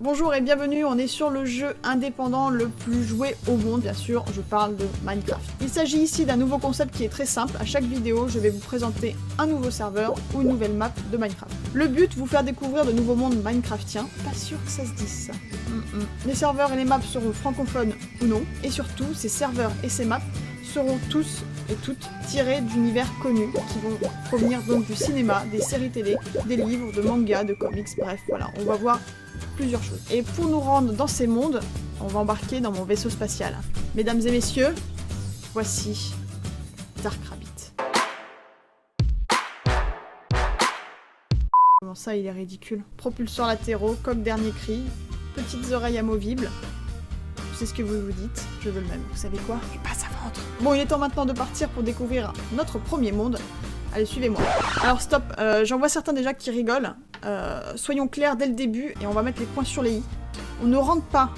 Bonjour et bienvenue, on est sur le jeu indépendant le plus joué au monde, bien sûr, je parle de Minecraft. Il s'agit ici d'un nouveau concept qui est très simple, à chaque vidéo je vais vous présenter un nouveau serveur ou une nouvelle map de Minecraft. Le but, vous faire découvrir de nouveaux mondes minecraftiens, pas sûr que ça se dise ça. Les serveurs et les maps seront francophones ou non, et surtout, ces serveurs et ces maps seront tous et toutes tirés d'univers connus, qui vont provenir donc du cinéma, des séries télé, des livres, de mangas, de comics, bref, voilà, on va voir plusieurs choses. Et pour nous rendre dans ces mondes, on va embarquer dans mon vaisseau spatial. Mesdames et messieurs, voici Dark Rabbit. Comment ça, il est ridicule. Propulseurs latéraux, coque dernier cri, petites oreilles amovibles. Je sais ce que vous vous dites, je veux le même. Vous savez quoi? Je passe à ventre. Bon, il est temps maintenant de partir pour découvrir notre premier monde. Allez, suivez-moi. Alors stop, j'en vois certains déjà qui rigolent. Soyons clairs dès le début et on va mettre les points sur les i. On ne rentre pas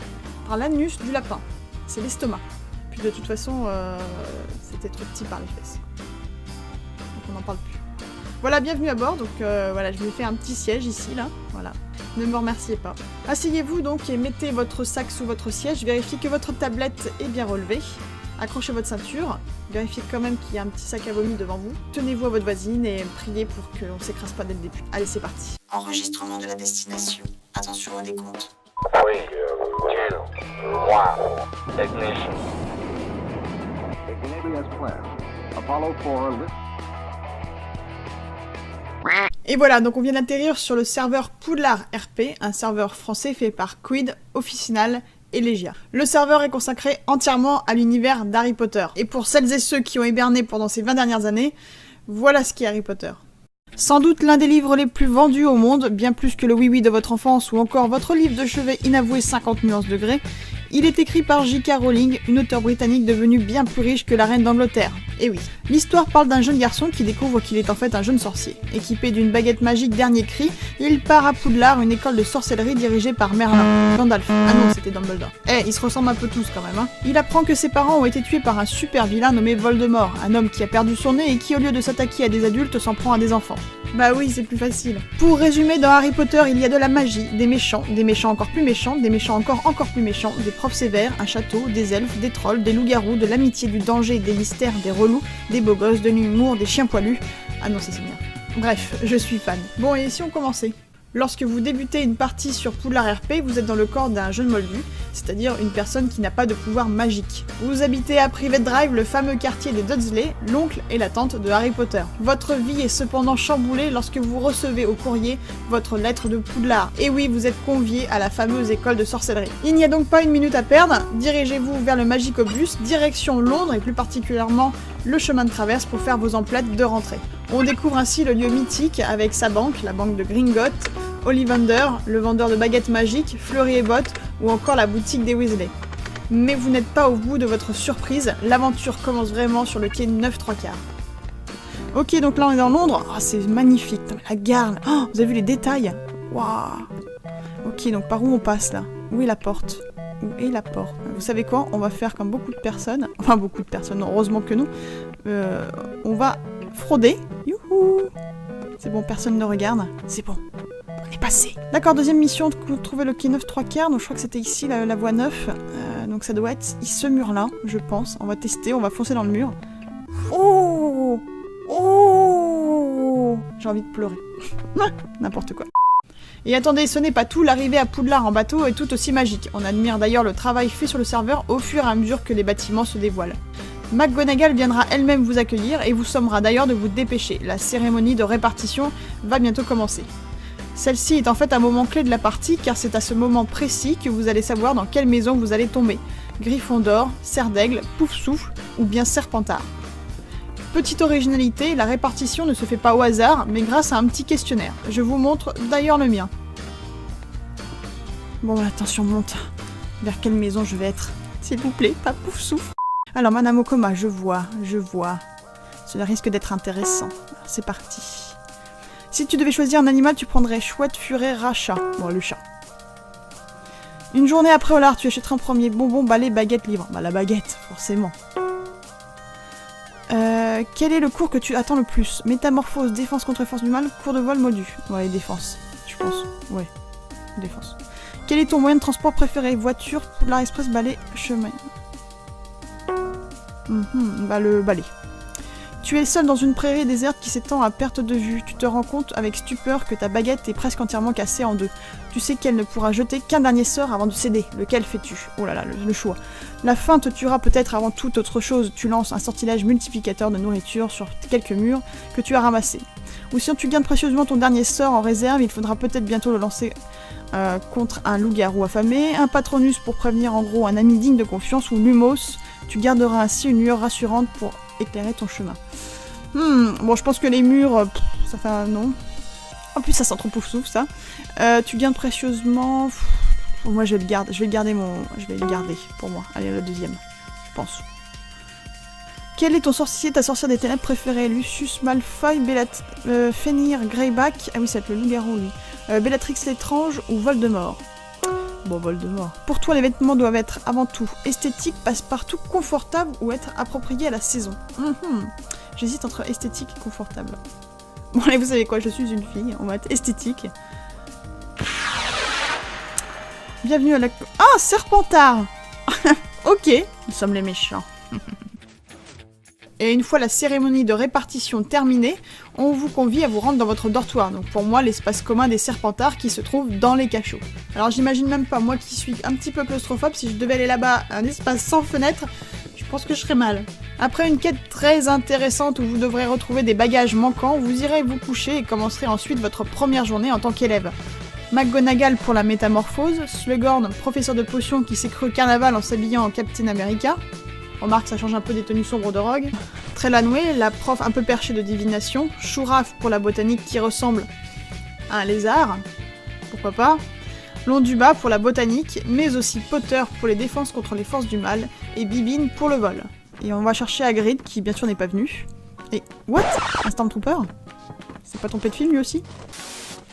par l'anus du lapin, c'est l'estomac. Puis de toute façon, c'était trop petit par les fesses. Donc on n'en parle plus. Voilà, bienvenue à bord, donc voilà, je vous ai fait un petit siège ici, là, voilà. Ne me remerciez pas. Asseyez-vous donc et mettez votre sac sous votre siège, vérifiez que votre tablette est bien relevée. Accrochez votre ceinture, vérifiez quand même qu'il y a un petit sac à vomi devant vous. Tenez-vous à votre voisine et priez pour qu'on ne s'écrase pas dès le début. Allez, c'est parti. Enregistrement de la destination. Attention au décompte. 3, 2, 1, ignition. Igniting as planned. Apollo 4 lift. Et voilà, donc on vient d'atterrir sur le serveur Poudlard RP, un serveur français fait par Quid, Officinal et Legia. Le serveur est consacré entièrement à l'univers d'Harry Potter. Et pour celles et ceux qui ont hiberné pendant ces 20 dernières années, voilà ce qu'est Harry Potter. Sans doute l'un des livres les plus vendus au monde, bien plus que le oui-oui de votre enfance ou encore votre livre de chevet inavoué 50 nuances degrés, il est écrit par J.K. Rowling, une auteure britannique devenue bien plus riche que la reine d'Angleterre. Et oui, l'histoire parle d'un jeune garçon qui découvre qu'il est en fait un jeune sorcier. Équipé d'une baguette magique dernier cri, il part à Poudlard, une école de sorcellerie dirigée par Merlin. Gandalf. Ah non, c'était Dumbledore. Ils se ressemblent un peu tous quand même, hein. Il apprend que ses parents ont été tués par un super vilain nommé Voldemort, un homme qui a perdu son nez et qui au lieu de s'attaquer à des adultes s'en prend à des enfants. Bah oui, c'est plus facile. Pour résumer, dans Harry Potter, il y a de la magie, des méchants encore plus méchants, des méchants encore plus méchants, des profs sévères, un château, des elfes, des trolls, des loups-garous, de l'amitié, du danger, des mystères, des relous, des beaux gosses, de l'humour, des chiens poilus. Ah non, c'est bien. Bref, je suis fan. Bon, et si on commençait ? Lorsque vous débutez une partie sur Poudlard RP, vous êtes dans le corps d'un jeune moldu, c'est-à-dire une personne qui n'a pas de pouvoir magique. Vous habitez à Private Drive, le fameux quartier des Dudley, l'oncle et la tante de Harry Potter. Votre vie est cependant chamboulée lorsque vous recevez au courrier votre lettre de Poudlard. Et oui, vous êtes convié à la fameuse école de sorcellerie. Il n'y a donc pas une minute à perdre, dirigez-vous vers le Magicobus, direction Londres et plus particulièrement le chemin de traverse pour faire vos emplettes de rentrée. On découvre ainsi le lieu mythique avec sa banque, la banque de Gringotts, Ollivander, le vendeur de baguettes magiques, Fleury et Bottes, ou encore la boutique des Weasley. Mais vous n'êtes pas au bout de votre surprise, l'aventure commence vraiment sur le quai 9/3. Ok, donc là on est dans Londres, oh, c'est magnifique, la gare, oh, vous avez vu les détails? Waouh. Ok, donc par où on passe là? Où est la porte? Où est la porte? Vous savez quoi? On va faire comme beaucoup de personnes, enfin beaucoup de personnes, non, heureusement que nous, on va frauder. Youhou! C'est bon, personne ne regarde, c'est bon. On est passé. D'accord, deuxième mission, trouver le quai 9/3, donc je crois que c'était ici la voie 9, donc ça doit être ce mur-là, je pense. On va tester, on va foncer dans le mur. Oh! Oh! J'ai envie de pleurer. N'importe quoi. Et attendez, ce n'est pas tout, l'arrivée à Poudlard en bateau est tout aussi magique. On admire d'ailleurs le travail fait sur le serveur au fur et à mesure que les bâtiments se dévoilent. McGonagall viendra elle-même vous accueillir et vous sommera d'ailleurs de vous dépêcher. La cérémonie de répartition va bientôt commencer. Celle-ci est en fait un moment clé de la partie car c'est à ce moment précis que vous allez savoir dans quelle maison vous allez tomber. Gryffondor, Cerf d'Aigle, Poufsouffle ou bien Serpentard. Petite originalité, la répartition ne se fait pas au hasard mais grâce à un petit questionnaire. Je vous montre d'ailleurs le mien. Bon, attention, monte. Vers quelle maison je vais être? S'il vous plaît, pas Poufsouffle. Alors, Madame Okoma, je vois. Cela risque d'être intéressant. C'est parti. Si tu devais choisir un animal, tu prendrais chouette, furet, rat, chat. Bon, le chat. Une journée après au lard, tu achèterais en premier bonbon, balai, baguette, livre. Bah, la baguette, forcément. Quel est le cours que tu attends le plus? Métamorphose, défense contre force du mal, cours de vol, modu. Ouais, défense, je pense. Ouais, défense. Quel est ton moyen de transport préféré? Voiture, Poudlard Express, balai, chemin. Le balai. Tu es seul dans une prairie déserte qui s'étend à perte de vue. Tu te rends compte avec stupeur que ta baguette est presque entièrement cassée en deux. Tu sais qu'elle ne pourra jeter qu'un dernier sort avant de céder. Lequel fais-tu? Oh là là, le choix. La faim te tuera peut-être avant toute autre chose. Tu lances un sortilège multiplicateur de nourriture sur quelques murs que tu as ramassés. Ou si tu gardes précieusement ton dernier sort en réserve, il faudra peut-être bientôt le lancer contre un loup-garou affamé, un patronus pour prévenir en gros un ami digne de confiance, ou Lumos. Tu garderas ainsi une lueur rassurante pour éclairer ton chemin. Bon, je pense que les murs, ça fait un non. En plus, ça sent trop pouf-souffle, ça. Tu gardes précieusement... moi, je vais le garder. Je vais le garder pour moi. Allez, le deuxième, je pense. Quel est ton sorcier, ta sorcière des ténèbres préférée? Lucius Malfoy, Fenrir Greyback... Ah oui, ça va être le loup-garou, lui. Bellatrix l'étrange ou Voldemort? Bon, Voldemort. Pour toi, les vêtements doivent être avant tout esthétiques, passe-partout, confortables ou être appropriés à la saison. J'hésite entre esthétique et confortable. Bon, allez, vous savez quoi, je suis une fille, on va être esthétique. Bienvenue à la... Ah, Serpentard. Ok, nous sommes les méchants. Et une fois la cérémonie de répartition terminée, on vous convie à vous rendre dans votre dortoir. Donc pour moi, l'espace commun des Serpentards qui se trouve dans les cachots. Alors j'imagine même pas, moi qui suis un petit peu claustrophobe, si je devais aller là-bas, un espace sans fenêtre, je pense que je serais mal. Après une quête très intéressante où vous devrez retrouver des bagages manquants, vous irez vous coucher et commencerez ensuite votre première journée en tant qu'élève. McGonagall pour la métamorphose, Slughorn, professeur de potions qui s'est cru carnaval en s'habillant en Captain America. Remarque, ça change un peu des tenues sombres de Rogue. Trelawney, la prof un peu perchée de divination. Chouraf pour la botanique qui ressemble à un lézard. Pourquoi pas. Londuba pour la botanique, mais aussi Potter pour les défenses contre les forces du mal. Et Bibine pour le vol. Et on va chercher Hagrid, qui bien sûr n'est pas venu. Et... What? Un Stormtrooper? C'est pas ton pet de film lui aussi?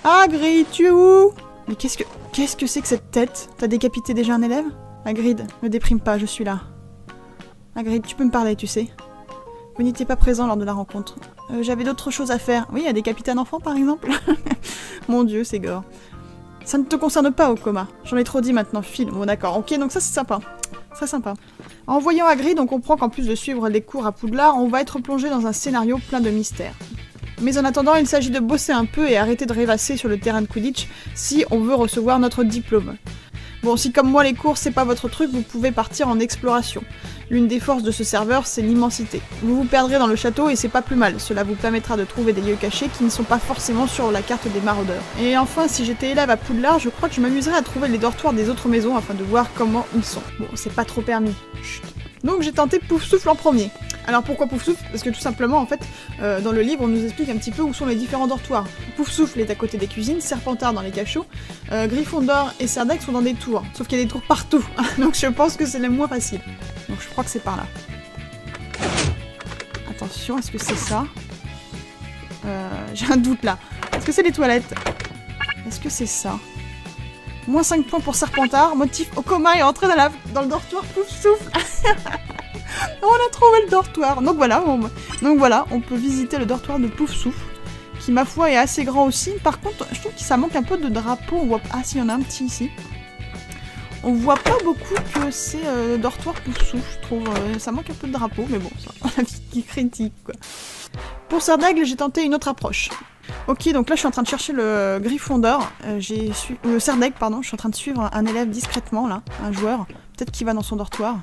Hagrid, tu es où? Mais qu'est-ce que c'est que cette tête? T'as décapité déjà un élève? Hagrid, ne déprime pas, je suis là. Hagrid, tu peux me parler, tu sais. Vous n'étiez pas présent lors de la rencontre. J'avais d'autres choses à faire. Oui, à décapiter un enfant, par exemple. Mon Dieu, c'est gore. Ça ne te concerne pas, Okoma. J'en ai trop dit maintenant, file. Bon, d'accord. Ok, donc ça, c'est sympa. Très sympa. En voyant Hagrid, on comprend qu'en plus de suivre les cours à Poudlard, on va être plongé dans un scénario plein de mystères. Mais en attendant, il s'agit de bosser un peu et arrêter de rêvasser sur le terrain de Quidditch si on veut recevoir notre diplôme. Bon, si comme moi les cours c'est pas votre truc, vous pouvez partir en exploration. L'une des forces de ce serveur, c'est l'immensité. Vous vous perdrez dans le château et c'est pas plus mal, cela vous permettra de trouver des lieux cachés qui ne sont pas forcément sur la carte des maraudeurs. Et enfin, si j'étais élève à Poudlard, je crois que je m'amuserais à trouver les dortoirs des autres maisons afin de voir comment ils sont. Bon, c'est pas trop permis. Chut. Donc j'ai tenté Poufsouffle en premier. Alors pourquoi Poufsouffle? Parce que tout simplement, en fait, dans le livre, on nous explique un petit peu où sont les différents dortoirs. Poufsouffle est à côté des cuisines, Serpentard dans les cachots, Gryffondor et Serdaigle sont dans des tours. Sauf qu'il y a des tours partout, donc je pense que c'est le moins facile. Donc je crois que c'est par là. Attention, est-ce que c'est ça? J'ai un doute là. Est-ce que c'est les toilettes? Est-ce que c'est ça? Moins 5 points pour Serpentard, motif Okoma est entré dans le dortoir Poufsouffle. On a trouvé le dortoir. Donc voilà, on peut visiter le dortoir de Poufsouffle, qui ma foi est assez grand aussi. Par contre, je trouve que ça manque un peu de drapeau. On voit... Ah si, il y en a un petit ici. On voit pas beaucoup que c'est le dortoir Poufsouffle, je trouve. Ça manque un peu de drapeau, mais bon, ça, on a qui critique, quoi. Pour Serdaigle, j'ai tenté une autre approche. Ok, donc là je suis en train de chercher le Gryffondor, le Serdaigle, pardon, je suis en train de suivre un élève discrètement, là, un joueur, peut-être qu'il va dans son dortoir.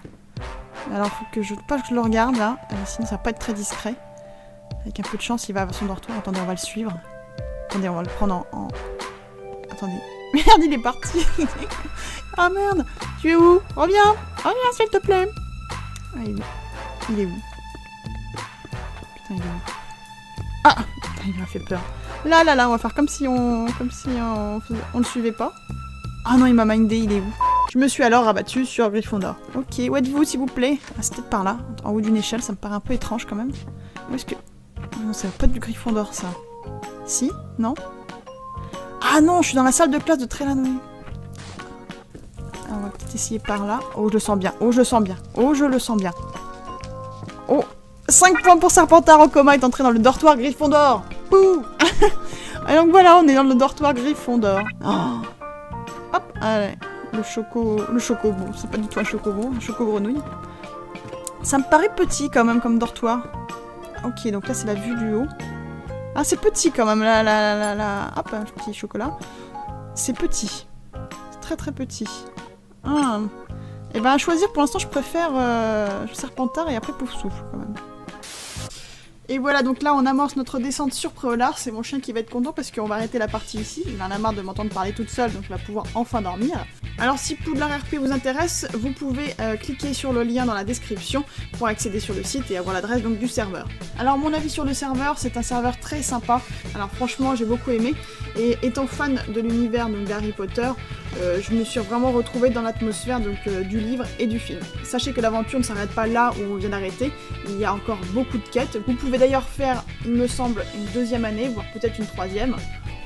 Alors faut que je le regarde, là, sinon ça va pas être très discret. Avec un peu de chance, il va à son dortoir, attendez, on va le suivre. Attendez, on va le prendre en... Attendez, merde, il est parti. Ah merde, tu es où? Reviens, s'il te plaît. Ah, il est où? Putain, il est où? Ah, il m'a fait peur. Là, on va faire comme si on le suivait pas. Ah non, il m'a mindé, il est où? Je me suis alors rabattue sur Gryffondor. Ok, où êtes-vous, s'il vous plaît? Ah, c'est peut-être par là, en haut d'une échelle, ça me paraît un peu étrange quand même. Où est-ce que... Non, ça va pas être du Gryffondor, ça. Si? Non? Ah non, je suis dans la salle de classe de Trelawney. On va peut-être essayer par là. Oh, je le sens bien, oh, je le sens bien, oh, je le sens bien. Oh, 5 points pour Serpentard. Okoma est entré dans le dortoir Gryffondor. Pouh. Et donc voilà, on est dans le dortoir Gryffondor. Oh. Hop, allez. le chocobo, c'est pas du tout un chocobo, un choco-grenouille. Ça me paraît petit quand même comme dortoir. Ok, donc là c'est la vue du haut. Ah, c'est petit quand même, hop, un petit chocolat. C'est petit. C'est très très petit. Ah. Et ben à choisir, pour l'instant je préfère Serpentard et après Poufsouffle quand même. Et voilà, donc là on amorce notre descente sur Préolard. C'est mon chien qui va être content parce qu'on va arrêter la partie ici. Il en a marre de m'entendre parler toute seule, donc il va pouvoir enfin dormir. Alors si Poudlard RP vous intéresse, vous pouvez cliquer sur le lien dans la description pour accéder sur le site et avoir l'adresse donc du serveur. Alors mon avis sur le serveur, c'est un serveur très sympa. Alors franchement j'ai beaucoup aimé, et étant fan de l'univers d'Harry Potter, je me suis vraiment retrouvée dans l'atmosphère du livre et du film. Sachez que l'aventure ne s'arrête pas là où on vient d'arrêter, il y a encore beaucoup de quêtes. Vous pouvez d'ailleurs faire, il me semble, une deuxième année, voire peut-être une troisième.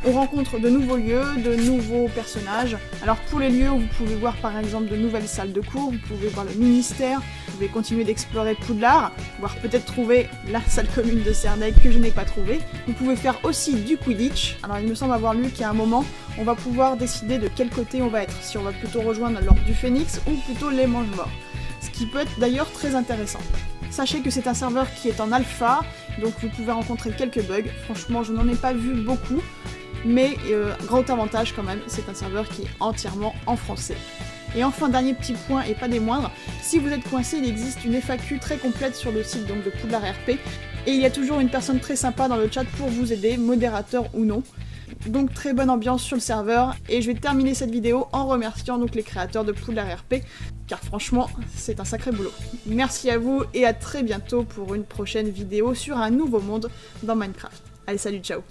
On rencontre de nouveaux lieux, de nouveaux personnages. Alors pour les lieux, vous pouvez voir par exemple de nouvelles salles de cours, vous pouvez voir le ministère, vous pouvez continuer d'explorer Poudlard, voire peut-être trouver la salle commune de Cernec que je n'ai pas trouvée. Vous pouvez faire aussi du Quidditch. Alors il me semble avoir lu qu'à un moment, on va pouvoir décider de quel côté on va être, si on va plutôt rejoindre l'Ordre du Phénix ou plutôt les Mange-Morts. Ce qui peut être d'ailleurs très intéressant. Sachez que c'est un serveur qui est en alpha, donc vous pouvez rencontrer quelques bugs. Franchement, je n'en ai pas vu beaucoup. Mais grand avantage quand même, c'est un serveur qui est entièrement en français. Et enfin, dernier petit point et pas des moindres, si vous êtes coincé, il existe une FAQ très complète sur le site donc, de Poudlard RP, et il y a toujours une personne très sympa dans le chat pour vous aider, modérateur ou non. Donc très bonne ambiance sur le serveur, et je vais terminer cette vidéo en remerciant donc les créateurs de Poudlard RP, car franchement, c'est un sacré boulot. Merci à vous et à très bientôt pour une prochaine vidéo sur un nouveau monde dans Minecraft. Allez, salut, ciao!